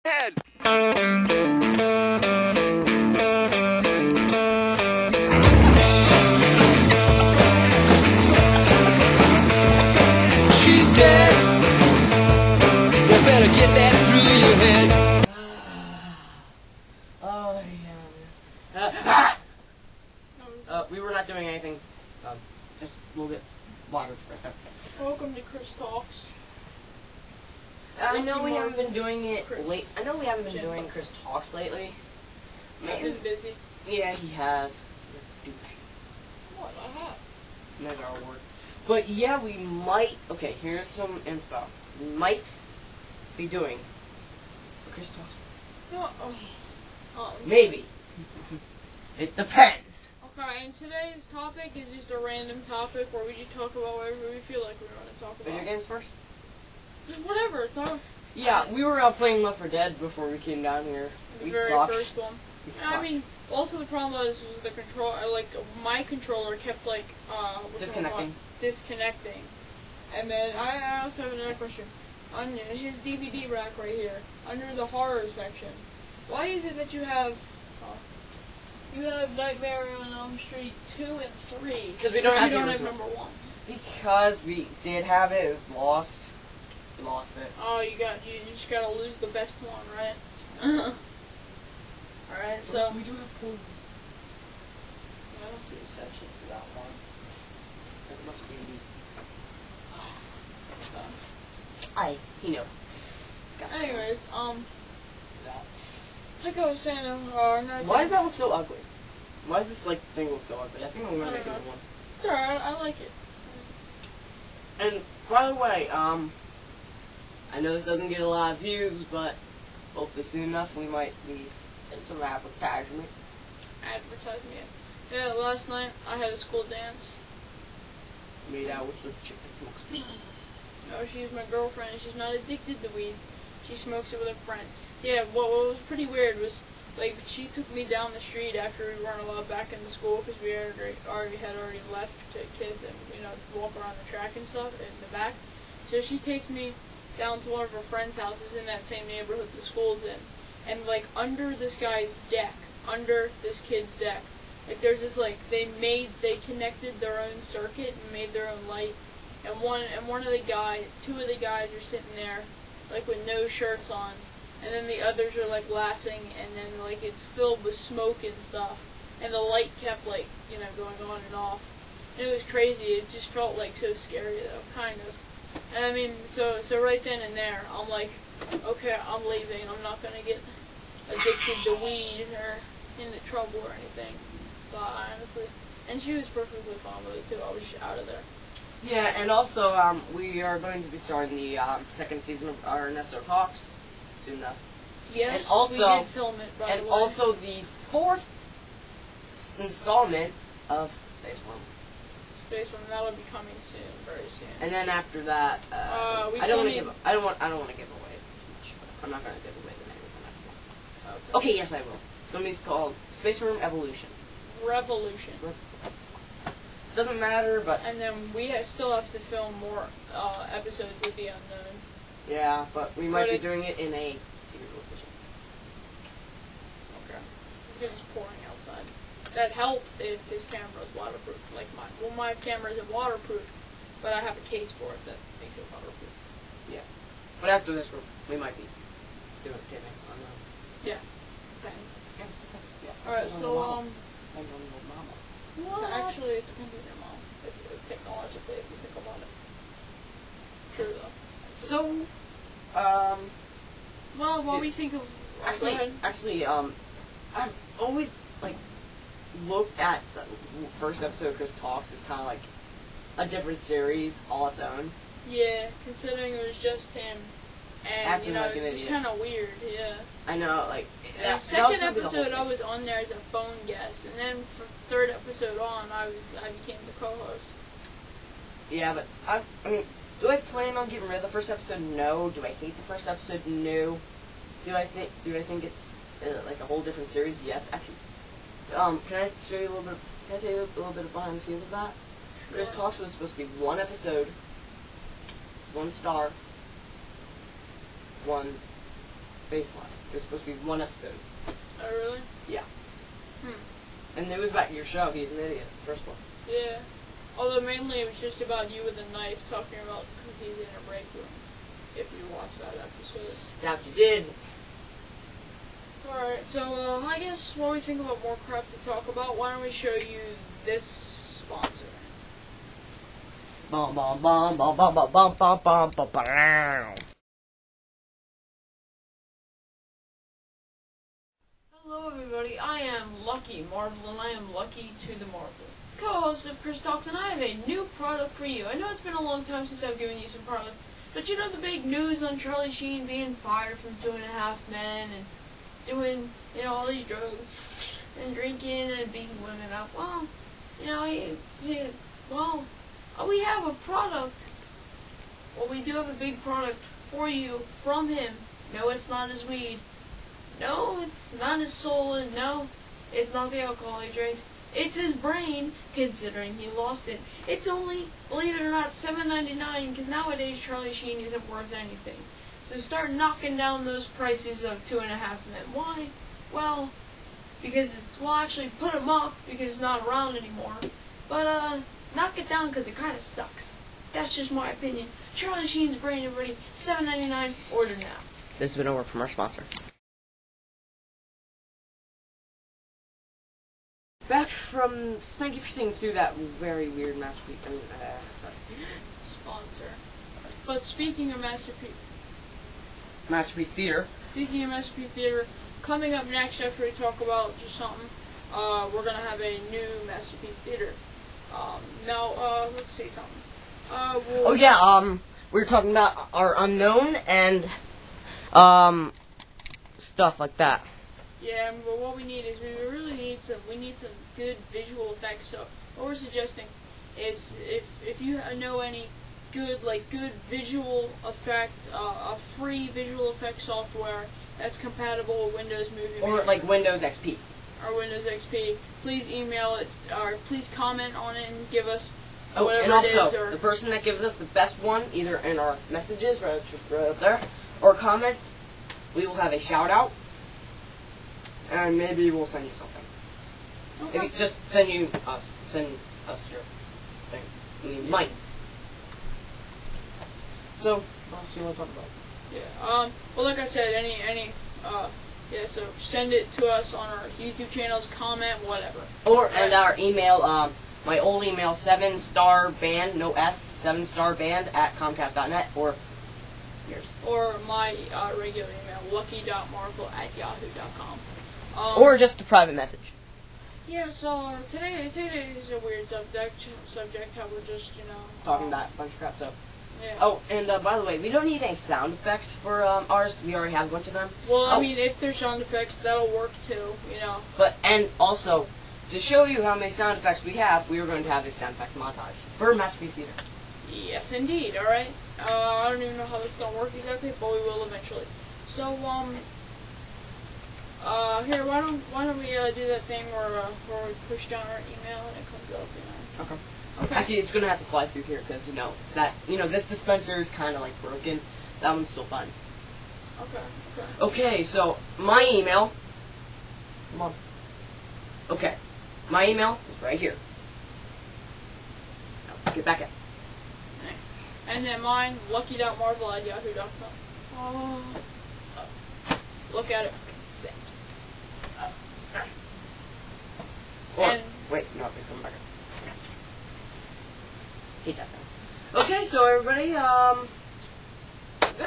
Head. She's dead. You better get that through your head. Oh, yeah. We were not doing anything. Just a little bit water right there. Welcome to Chris Talks. I know we haven't been doing it late. I know we haven't been doing Chris Talks lately. I've been busy. Yeah, he has. What? I have. That's our word. But yeah, we might. Okay, here's some info. We might be doing a Chris Talks. No. Maybe. It depends. Okay, and today's topic is just a random topic where we just talk about whatever we feel like we want to talk about. Video games first? Just whatever. Yeah, we were playing Left 4 Dead before we came down here. The very first one. We I mean, also the problem was the control. My controller kept disconnecting. And then I also have another question. On his DVD rack right here, under the horror section, why is it that you have Nightmare on Elm Street 2 and 3? Because we don't have number 1. Because we did have it. It was lost. We lost it. Oh, you just gotta lose the best one, right? Alright, so we do have pool. I don't see a section for that one. There's a bunch of DVDs. So. Got Anyways, that. like I was saying, Why does that look so ugly? Why does this thing look so ugly? I think I'm gonna make it one. It's alright, I like it. And by the way, I know this doesn't get a lot of views, but hopefully soon enough we might be in some advertisement. Yeah, last night I had a school dance. Made out with the chick that smokes weed. No, she's my girlfriend and she's not addicted to weed. She smokes it with a friend. Yeah, what was pretty weird was, she took me down the street after we weren't allowed back into school because we had already left to kiss and, walk around the track and stuff in the back. So she takes me down to one of her friend's houses in that same neighborhood the school's in. And, under this guy's deck, under this kid's deck, there's this, they connected their own circuit and made their own light. And two of the guys are sitting there, with no shirts on. And then the others are, laughing, and then, it's filled with smoke and stuff. And the light kept, going on and off. And it was crazy. It just felt, so scary, though, kind of. And, I mean, so right then and there, I'm like, okay, I'm leaving. I'm not going to get addicted to weed or into trouble or anything. But, honestly, and she was perfectly fine with it, too. I was just out of there. Yeah, and also, we are going to be starting the second season of our Nestor Talks soon enough. Yes, and also, we did film it, by the way. And also the 4th installment of Space Worm. Space Worm, that'll be coming soon, very soon. And then after that, I don't want to give away too much, but I'm not going to give away the name of the next one. Okay, yes, I will. The movie's called Space Worm Evolution. Revolution. Doesn't matter, but... And then we still have to film more episodes of The Unknown. Yeah, but we might be doing it in a serial edition. Okay. Because it's pouring outside. That'd help if his camera is waterproof, like mine. Well, my camera isn't waterproof, but I have a case for it that makes it waterproof. Yeah. But after this, we might be doing gaming on Yeah. Depends. Yeah. Alright, so, What? Actually, it depends on your mom, technologically, if you think about it. True, though. So, well, what we think of... Actually, I've always, looked at the first episode of Chris Talks as kind of a different series all its own. Yeah, considering it was just him. And, it's just kind of weird, yeah. I know, the second episode I was on there as a phone guest, and then for third episode on, I became the co-host. Yeah, but I mean, do I plan on getting rid of the first episode? No. Do I hate the first episode? No. Do I think it's a whole different series? Yes. Actually, can I show you a little bit? Can I tell you a little bit of behind the scenes of that? Sure. Chris Talks was supposed to be one episode, 1 star, 1 baseline. It was supposed to be one episode. Oh, really? Yeah. Hmm. And it was about your show. He's an idiot. First one. Yeah. Although mainly it was just about you with a knife talking about cookies in a break room. If you watched that episode. Doubt you did. Alright, so I guess while we think about more crap to talk about, why don't we show you this sponsor? Bum bum bum bum bum bum bum bum bum bum bum. Hello everybody, I am Lucky Marvel, and I am Lucky to the Marvel. Co-host of Chris Talks, and I have a new product for you. I know it's been a long time since I've given you some product, but you know the big news on Charlie Sheen being fired from 2.5 Men, and doing, you know, all these drugs, and drinking, and beating women up. Well, you know, we have a product. Well, we do have a big product for you from him. No, it's not his weed. No, it's not his soul, and no, it's not the alcohol he drinks. It's his brain, considering he lost it. It's only, believe it or not, $7.99, because nowadays Charlie Sheen isn't worth anything. So start knocking down those prices of 2.5 Men. Why? Well, because we'll actually put them up, because it's not around anymore. But, knock it down, because it kind of sucks. That's just my opinion. Charlie Sheen's brain, everybody, $7.99, order now. This has been over from our sponsor. Back from, thank you for seeing through that very weird masterpiece. Sorry. Sponsor. But speaking of Masterpiece Theater. Speaking of Masterpiece Theater, coming up next after we talk about just something, we're gonna have a new Masterpiece Theater. Now, let's see something. We were talking about our unknown and, stuff like that. Yeah, but what we need is we need some good visual effects. So what we're suggesting is if you know any good visual effect, a free visual effect software that's compatible with Windows Movie Or Maker, like Windows XP. or Windows XP, please email it or please comment on it and give us Oh, whatever and also, it is. Or the person that gives us the best one, either in our messages right up there, or comments, we will have a shout out. And maybe we'll send you something. okay. If you just send us your thing. We might. So, what else do you want to talk about? Yeah. Well, like I said, so send it to us on our YouTube channels, comment, whatever. And our email, my old email, 7starband, no S, 7starband at Comcast.net, or yours. Or my regular email, lucky.marvel@yahoo.com. Or just a private message. Yeah, so today is a weird subject, how we're just, Talking about a bunch of crap, so. Yeah. Oh, and by the way, we don't need any sound effects for ours. We already have a bunch of them. Well, I mean, if there's sound effects, that'll work too, And also, to show you how many sound effects we have, we are going to have a sound effects montage for Masterpiece Theater. Yes, indeed, alright. I don't even know how that's gonna work exactly, but we will eventually. So, here, why don't we do that thing where we push down our email and it comes up, Okay. Okay. Actually, it's going to have to fly through here because, this dispenser is kind of like broken. That one's still fine. Okay. Okay, so my email. Come on. Okay. My email is right here. Now, get back at it. And then mine, lucky.marvel@yahoo.com. Oh. Look at it. Send. And wait, no, it's coming back. Hate that thing. Okay, so everybody,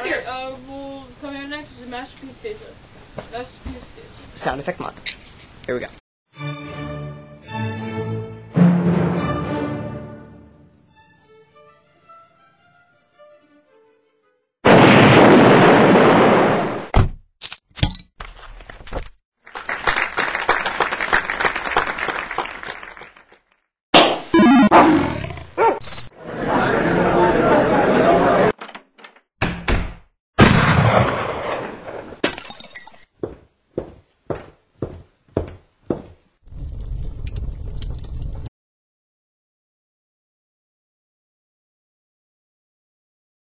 here. Well, coming up next is a Masterpiece Theater. Masterpiece Theater. Sound effect mod. Here we go.